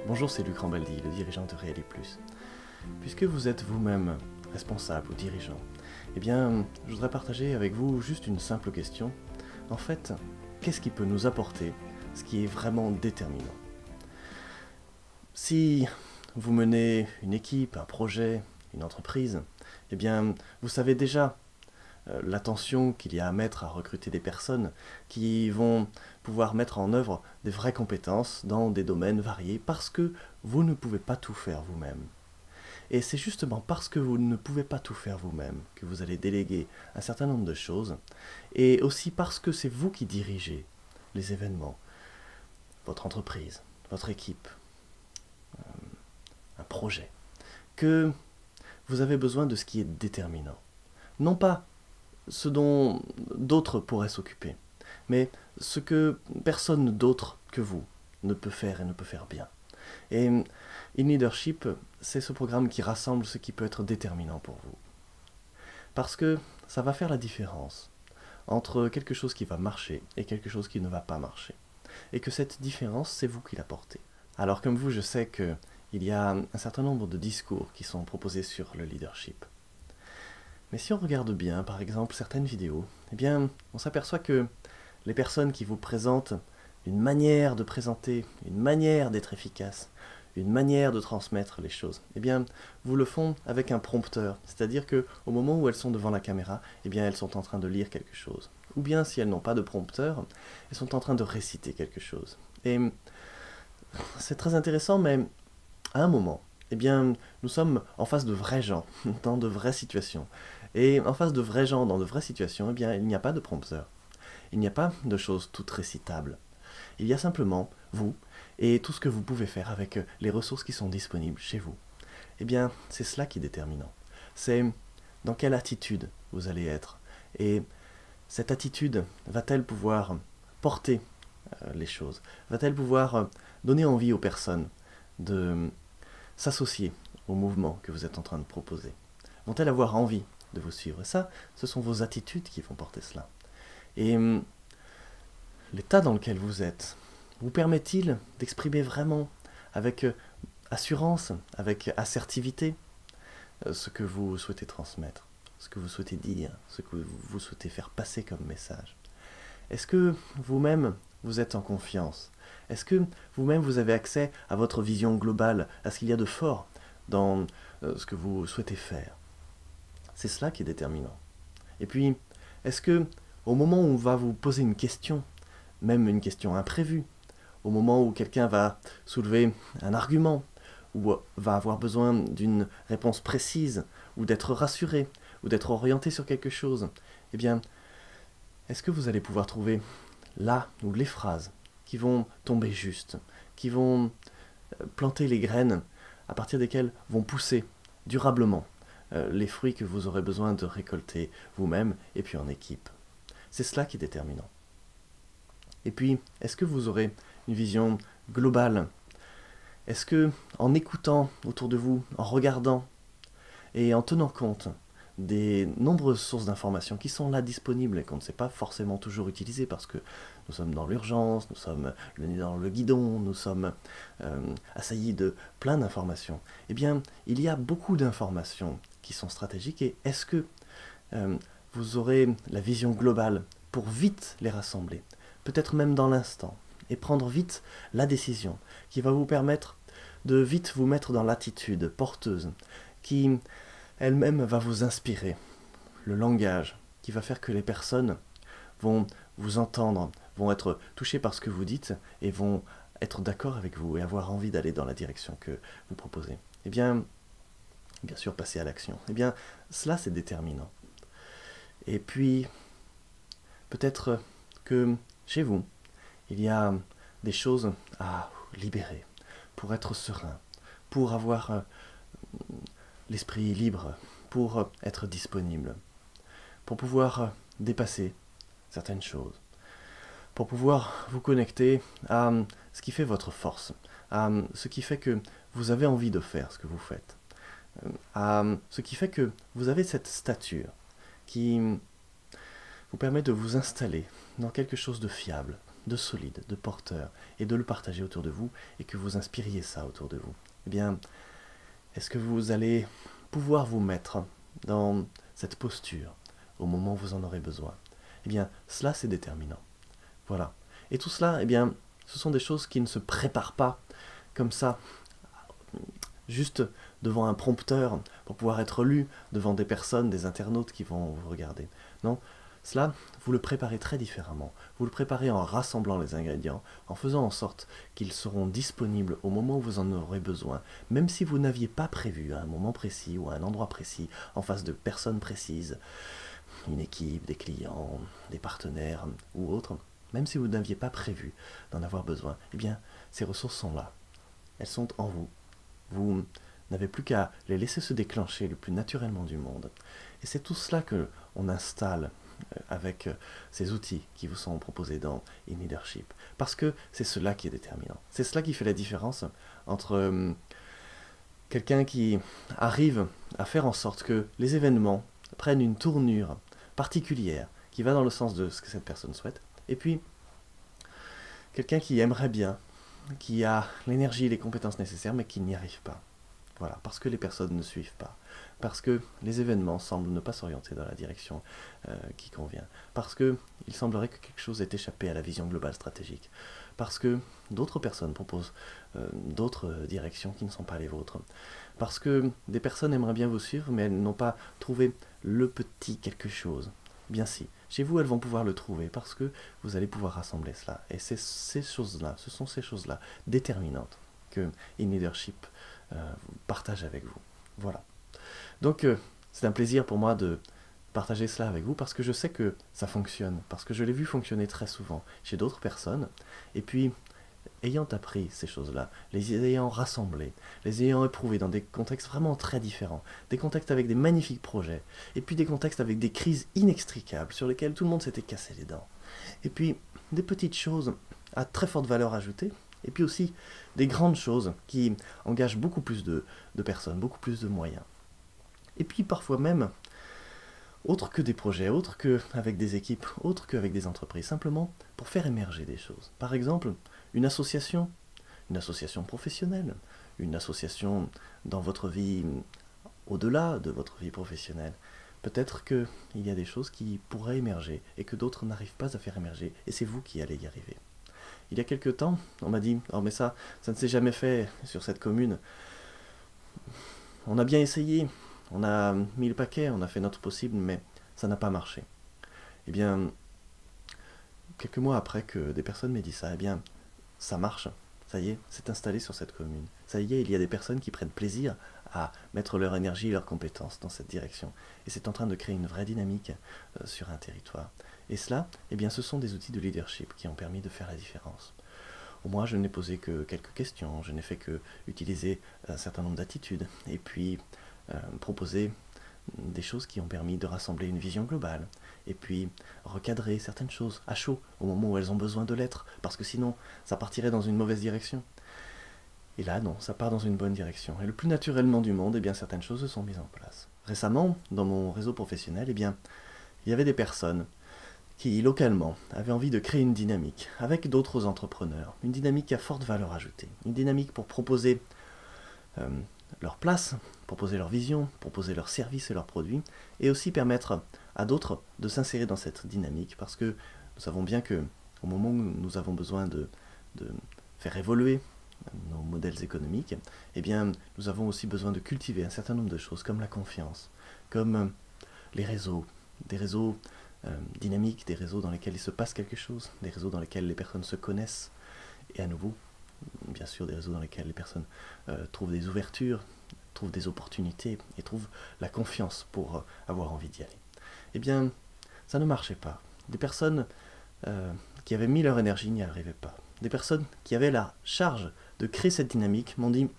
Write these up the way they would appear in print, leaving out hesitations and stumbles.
Bonjour, c'est Luc Rambaldi, le dirigeant de Réali+. Puisque vous êtes vous-même responsable ou dirigeant, eh bien, je voudrais partager avec vous juste une simple question. En fait, qu'est-ce qui peut nous apporter ce qui est vraiment déterminant? Si vous menez une équipe, un projet, une entreprise, eh bien, vous savez déjà l'attention qu'il y a à mettre à recruter des personnes qui vont pouvoir mettre en œuvre des vraies compétences dans des domaines variés parce que vous ne pouvez pas tout faire vous-même. Et c'est justement parce que vous ne pouvez pas tout faire vous-même que vous allez déléguer un certain nombre de choses, et aussi parce que c'est vous qui dirigez les événements, votre entreprise, votre équipe, un projet, que vous avez besoin de ce qui est déterminant. Non pas ce dont d'autres pourraient s'occuper, mais ce que personne d'autre que vous ne peut faire et ne peut faire bien. Et In Leadership, c'est ce programme qui rassemble ce qui peut être déterminant pour vous. Parce que ça va faire la différence entre quelque chose qui va marcher et quelque chose qui ne va pas marcher. Et que cette différence, c'est vous qui la portez. Alors comme vous, je sais qu'il y a un certain nombre de discours qui sont proposés sur le leadership. Mais si on regarde bien, par exemple, certaines vidéos, eh bien, on s'aperçoit que les personnes qui vous présentent une manière de présenter, une manière d'être efficace, une manière de transmettre les choses, eh bien, vous le font avec un prompteur. C'est-à-dire qu'au moment où elles sont devant la caméra, eh bien, elles sont en train de lire quelque chose. Ou bien, si elles n'ont pas de prompteur, elles sont en train de réciter quelque chose. Et c'est très intéressant, mais à un moment, eh bien, nous sommes en face de vrais gens, dans de vraies situations. Et en face de vrais gens, dans de vraies situations, eh bien, il n'y a pas de prompteur. Il n'y a pas de choses toutes récitables. Il y a simplement vous et tout ce que vous pouvez faire avec les ressources qui sont disponibles chez vous. Eh bien, c'est cela qui est déterminant. C'est dans quelle attitude vous allez être. Et cette attitude va-t-elle pouvoir porter les choses? Va-t-elle pouvoir donner envie aux personnes de s'associer au mouvement que vous êtes en train de proposer? Vont-elles avoir envie de vous suivre? Et ça, ce sont vos attitudes qui vont porter cela. Et l'état dans lequel vous êtes vous permet-il d'exprimer vraiment avec assurance, avec assertivité, ce que vous souhaitez transmettre, ce que vous souhaitez dire, ce que vous souhaitez faire passer comme message? Est-ce que vous-même, vous êtes en confiance? Est-ce que vous-même, vous avez accès à votre vision globale, à ce qu'il y a de fort dans ce que vous souhaitez faire? C'est cela qui est déterminant. Et puis, est-ce que, au moment où on va vous poser une question, même une question imprévue, au moment où quelqu'un va soulever un argument, ou va avoir besoin d'une réponse précise, ou d'être rassuré, ou d'être orienté sur quelque chose, eh bien, est-ce que vous allez pouvoir trouver là ou les phrases qui vont tomber juste, qui vont planter les graines à partir desquelles vont pousser durablement les fruits que vous aurez besoin de récolter vous-même et puis en équipe? C'est cela qui est déterminant. Et puis, est-ce que vous aurez une vision globale? Est-ce que, en écoutant autour de vous, en regardant et en tenant compte des nombreuses sources d'informations qui sont là disponibles et qu'on ne sait pas forcément toujours utiliser parce que nous sommes dans l'urgence, nous sommes le nez dans le guidon, nous sommes assaillis de plein d'informations, eh bien, il y a beaucoup d'informations qui sont stratégiques, et est-ce que vous aurez la vision globale pour vite les rassembler, peut-être même dans l'instant, et prendre vite la décision qui va vous permettre de vite vous mettre dans l'attitude porteuse qui elle-même va vous inspirer, le langage qui va faire que les personnes vont vous entendre, vont être touchées par ce que vous dites et vont être d'accord avec vous et avoir envie d'aller dans la direction que vous proposez. Eh bien sûr, passer à l'action. Eh bien, cela c'est déterminant. Et puis, peut-être que chez vous, il y a des choses à libérer pour être serein, pour avoir l'esprit libre, pour être disponible, pour pouvoir dépasser certaines choses, pour pouvoir vous connecter à ce qui fait votre force, à ce qui fait que vous avez envie de faire ce que vous faites, à ce qui fait que vous avez cette stature qui vous permet de vous installer dans quelque chose de fiable, de solide, de porteur, et de le partager autour de vous, et que vous inspiriez ça autour de vous, eh bien, est-ce que vous allez pouvoir vous mettre dans cette posture au moment où vous en aurez besoin? Eh bien, cela c'est déterminant. Voilà. Et tout cela, eh bien, ce sont des choses qui ne se préparent pas comme ça, juste devant un prompteur pour pouvoir être lu devant des personnes, des internautes qui vont vous regarder. Non, cela, vous le préparez très différemment. Vous le préparez en rassemblant les ingrédients, en faisant en sorte qu'ils seront disponibles au moment où vous en aurez besoin, même si vous n'aviez pas prévu à un moment précis ou à un endroit précis, en face de personnes précises, une équipe, des clients, des partenaires ou autres, même si vous n'aviez pas prévu d'en avoir besoin, eh bien, ces ressources sont là. Elles sont en vous. Vous n'avez plus qu'à les laisser se déclencher le plus naturellement du monde. Et c'est tout cela que on installe avec ces outils qui vous sont proposés dans InLeadership. Parce que c'est cela qui est déterminant. C'est cela qui fait la différence entre quelqu'un qui arrive à faire en sorte que les événements prennent une tournure particulière qui va dans le sens de ce que cette personne souhaite, et puis quelqu'un qui aimerait bien, qui a l'énergie et les compétences nécessaires, mais qui n'y arrive pas. Voilà, parce que les personnes ne suivent pas, parce que les événements semblent ne pas s'orienter dans la direction qui convient, parce qu'il semblerait que quelque chose ait échappé à la vision globale stratégique, parce que d'autres personnes proposent d'autres directions qui ne sont pas les vôtres, parce que des personnes aimeraient bien vous suivre, mais elles n'ont pas trouvé le petit quelque chose. Bien si, chez vous, elles vont pouvoir le trouver, parce que vous allez pouvoir rassembler cela. Et c'est ces choses-là, ce sont ces choses-là déterminantes que InLeadership partage avec vous. Voilà. Donc, c'est un plaisir pour moi de partager cela avec vous, parce que je sais que ça fonctionne, parce que je l'ai vu fonctionner très souvent chez d'autres personnes, et puis, ayant appris ces choses-là, les ayant rassemblées, les ayant éprouvées dans des contextes vraiment très différents, des contextes avec des magnifiques projets, et puis des contextes avec des crises inextricables sur lesquelles tout le monde s'était cassé les dents, et puis des petites choses à très forte valeur ajoutée, et puis aussi des grandes choses qui engagent beaucoup plus de personnes, beaucoup plus de moyens. Et puis parfois même, autre que des projets, autre qu'avec des équipes, autre qu'avec des entreprises, simplement pour faire émerger des choses. Par exemple, une association professionnelle, une association dans votre vie au-delà de votre vie professionnelle. Peut-être qu'il y a des choses qui pourraient émerger et que d'autres n'arrivent pas à faire émerger, et c'est vous qui allez y arriver. Il y a quelque temps, on m'a dit « Oh mais ça ne s'est jamais fait sur cette commune. On a bien essayé, on a mis le paquet, on a fait notre possible, mais ça n'a pas marché. » Eh bien, quelques mois après que des personnes m'aient dit ça, eh bien, ça marche. Ça y est, c'est installé sur cette commune. Ça y est, il y a des personnes qui prennent plaisir à mettre leur énergie et leurs compétences dans cette direction. Et c'est en train de créer une vraie dynamique sur un territoire. Et cela, eh bien, ce sont des outils de leadership qui ont permis de faire la différence. Moi, je n'ai posé que quelques questions, je n'ai fait que utiliser un certain nombre d'attitudes, et puis proposer des choses qui ont permis de rassembler une vision globale, et puis recadrer certaines choses à chaud, au moment où elles ont besoin de l'être, parce que sinon, ça partirait dans une mauvaise direction. Et là, non, ça part dans une bonne direction. Et le plus naturellement du monde, eh bien, certaines choses se sont mises en place. Récemment, dans mon réseau professionnel, eh bien, il y avait des personnes qui, localement, avaient envie de créer une dynamique avec d'autres entrepreneurs, une dynamique à forte valeur ajoutée, une dynamique pour proposer leur place, proposer leur vision, proposer leurs services et leurs produits, et aussi permettre à d'autres de s'insérer dans cette dynamique, parce que nous savons bien que au moment où nous avons besoin de faire évoluer nos modèles économiques, eh bien, nous avons aussi besoin de cultiver un certain nombre de choses, comme la confiance, comme les réseaux, des réseaux dynamiques, des réseaux dans lesquels il se passe quelque chose, des réseaux dans lesquels les personnes se connaissent, et à nouveau, bien sûr, des réseaux dans lesquels les personnes trouvent des ouvertures, trouvent des opportunités, et trouvent la confiance pour avoir envie d'y aller. Eh bien, ça ne marchait pas. Des personnes qui avaient mis leur énergie n'y arrivaient pas. Des personnes qui avaient la charge de créer cette dynamique m'ont dit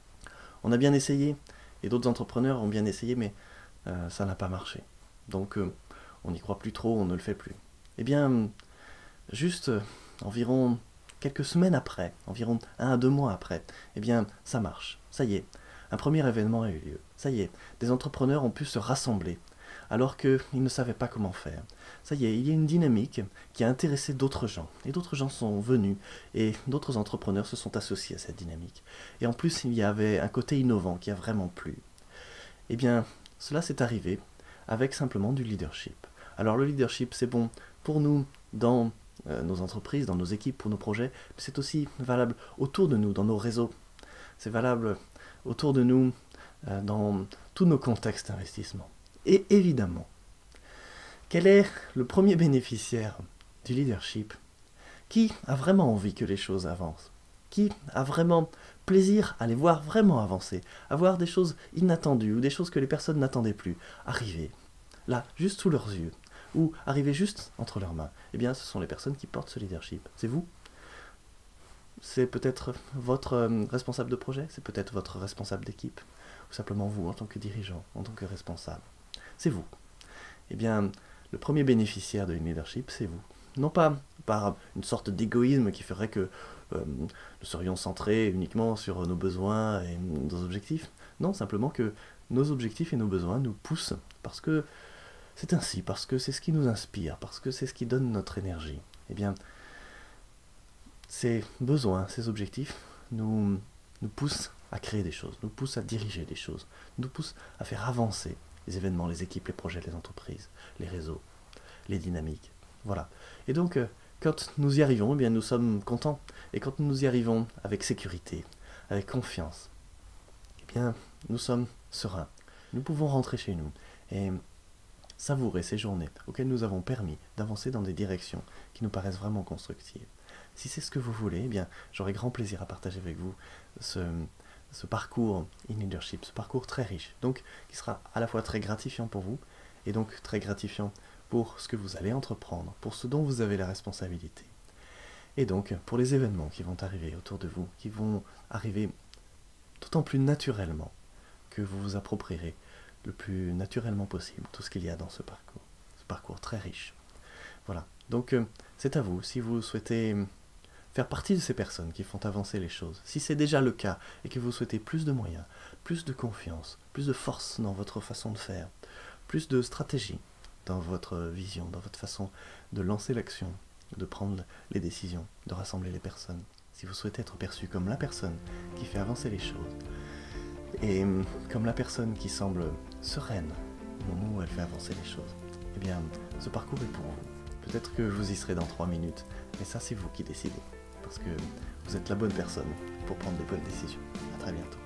« On a bien essayé, et d'autres entrepreneurs ont bien essayé, mais ça n'a pas marché. Donc, on n'y croit plus trop, on ne le fait plus. » Eh bien, juste environ quelques semaines après, environ 1 à 2 mois après, eh bien, ça marche. Ça y est, un premier événement a eu lieu. Ça y est, des entrepreneurs ont pu se rassembler alors qu'ils ne savaient pas comment faire. Ça y est, il y a une dynamique qui a intéressé d'autres gens, et d'autres gens sont venus, et d'autres entrepreneurs se sont associés à cette dynamique. Et en plus, il y avait un côté innovant qui a vraiment plu. Eh bien, cela s'est arrivé avec simplement du leadership. Alors le leadership, c'est bon pour nous dans nos entreprises, dans nos équipes, pour nos projets, mais c'est aussi valable autour de nous, dans nos réseaux. C'est valable autour de nous dans tous nos contextes d'investissement. Et évidemment, quel est le premier bénéficiaire du leadership? Qui a vraiment envie que les choses avancent? Qui a vraiment plaisir à les voir vraiment avancer, à voir des choses inattendues ou des choses que les personnes n'attendaient plus arriver, là, juste sous leurs yeux, ou arriver juste entre leurs mains? Eh bien, ce sont les personnes qui portent ce leadership. C'est vous? C'est peut-être votre responsable de projet? C'est peut-être votre responsable d'équipe? Ou simplement vous, en tant que dirigeant, en tant que responsable? C'est vous. Eh bien, le premier bénéficiaire de leadership, c'est vous. Non pas par une sorte d'égoïsme qui ferait que nous serions centrés uniquement sur nos besoins et nos objectifs. Non, simplement que nos objectifs et nos besoins nous poussent parce que c'est ainsi, parce que c'est ce qui nous inspire, parce que c'est ce qui donne notre énergie. Eh bien, ces besoins, ces objectifs nous poussent à créer des choses, nous poussent à diriger des choses, nous poussent à faire avancer les événements, les équipes, les projets, les entreprises, les réseaux, les dynamiques. Voilà. Et donc, quand nous y arrivons, eh bien, nous sommes contents. Et quand nous y arrivons avec sécurité, avec confiance, eh bien, nous sommes sereins. Nous pouvons rentrer chez nous et savourer ces journées auxquelles nous avons permis d'avancer dans des directions qui nous paraissent vraiment constructives. Si c'est ce que vous voulez, eh bien, j'aurai grand plaisir à partager avec vous ce parcours in leadership, ce parcours très riche, donc qui sera à la fois très gratifiant pour vous et donc très gratifiant pour ce que vous allez entreprendre, pour ce dont vous avez la responsabilité. Et donc, pour les événements qui vont arriver autour de vous, qui vont arriver d'autant plus naturellement que vous vous approprierez le plus naturellement possible tout ce qu'il y a dans ce parcours très riche. Voilà, donc c'est à vous, si vous souhaitez faire partie de ces personnes qui font avancer les choses. Si c'est déjà le cas et que vous souhaitez plus de moyens, plus de confiance, plus de force dans votre façon de faire, plus de stratégie dans votre vision, dans votre façon de lancer l'action, de prendre les décisions, de rassembler les personnes. Si vous souhaitez être perçu comme la personne qui fait avancer les choses et comme la personne qui semble sereine au moment où elle fait avancer les choses, eh bien, ce parcours est pour vous. Peut-être que vous y serez dans 3 minutes, mais ça c'est vous qui décidez, parce que vous êtes la bonne personne pour prendre les bonnes décisions. À très bientôt.